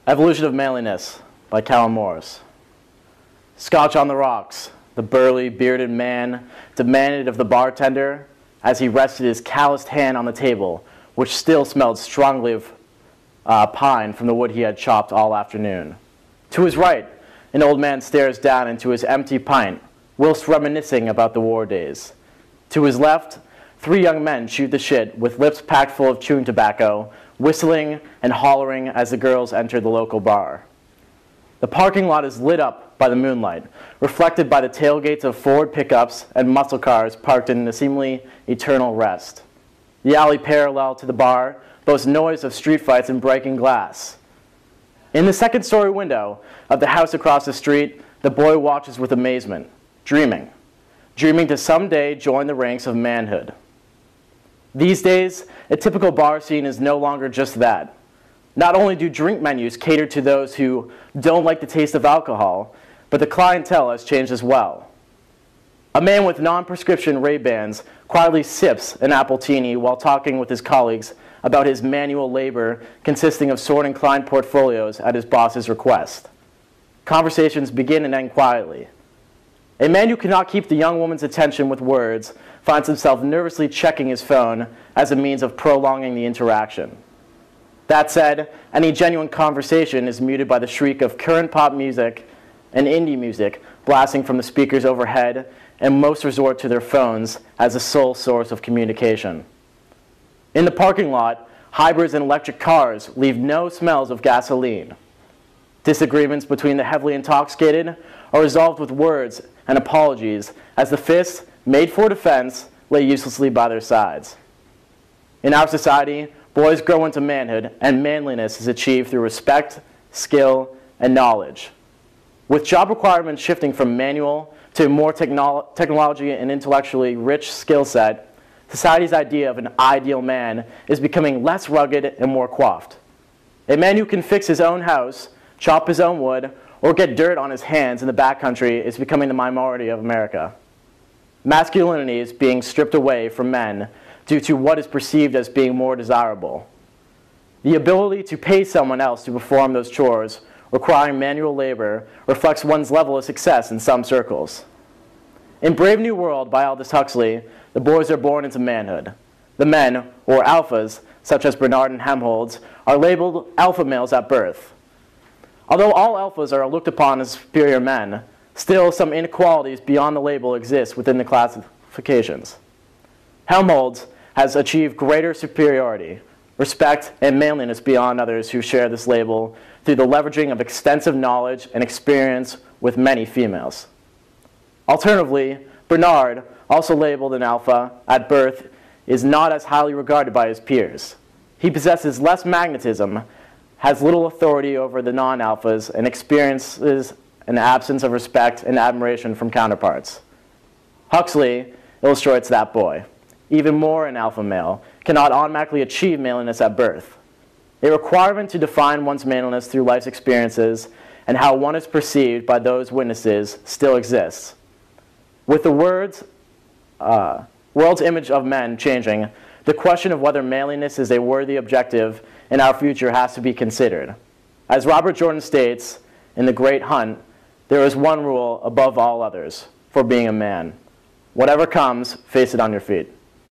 Evolution of Manliness by Callen. Scotch on the rocks, the burly, bearded man demanded of the bartender as he rested his calloused hand on the table, which still smelled strongly of pine from the wood he had chopped all afternoon. To his right, an old man stares down into his empty pint, whilst reminiscing about the war days. To his left, three young men shoot the shit with lips packed full of chewing tobacco, whistling and hollering as the girls enter the local bar. The parking lot is lit up by the moonlight, reflected by the tailgates of Ford pickups and muscle cars parked in a seemingly eternal rest. The alley parallel to the bar boasts noise of street fights and breaking glass. In the second-story window of the house across the street, the boy watches with amazement, dreaming to someday join the ranks of manhood. These days, a typical bar scene is no longer just that. Not only do drink menus cater to those who don't like the taste of alcohol, but the clientele has changed as well. A man with non-prescription Ray-Bans quietly sips an appletini while talking with his colleagues about his manual labor consisting of sorting client portfolios at his boss's request. Conversations begin and end quietly. A man who cannot keep the young woman's attention with words finds himself nervously checking his phone as a means of prolonging the interaction. That said, any genuine conversation is muted by the shriek of current pop music and indie music blasting from the speakers overhead, and most resort to their phones as the sole source of communication. In the parking lot, hybrids and electric cars leave no smells of gasoline. Disagreements between the heavily intoxicated are resolved with words and apologies as the fists, made for defense, lay uselessly by their sides. In our society, boys grow into manhood, and manliness is achieved through respect, skill, and knowledge. With job requirements shifting from manual to a more technology and intellectually rich skill set, society's idea of an ideal man is becoming less rugged and more coiffed. A man who can fix his own house, chop his own wood, or get dirt on his hands in the backcountry is becoming the minority of America. Masculinity is being stripped away from men due to what is perceived as being more desirable. The ability to pay someone else to perform those chores requiring manual labor reflects one's level of success in some circles. In Brave New World by Aldous Huxley, the boys are born into manhood. The men, or alphas, such as Bernard and Helmholtz, are labeled alpha males at birth. Although all alphas are looked upon as superior men, still some inequalities beyond the label exist within the classifications. Helmholtz has achieved greater superiority, respect, and manliness beyond others who share this label through the leveraging of extensive knowledge and experience with many females. Alternatively, Bernard, also labeled an alpha at birth, is not as highly regarded by his peers. He possesses less magnetism, has little authority over the non-alphas, and experiences an absence of respect and admiration from counterparts. Huxley illustrates that boy, even more an alpha male, cannot automatically achieve manliness at birth. A requirement to define one's manliness through life's experiences and how one is perceived by those witnesses still exists. With the world's image of men changing, the question of whether manliness is a worthy objective in our future has to be considered. As Robert Jordan states in The Great Hunt, there is one rule above all others for being a man. Whatever comes, face it on your feet.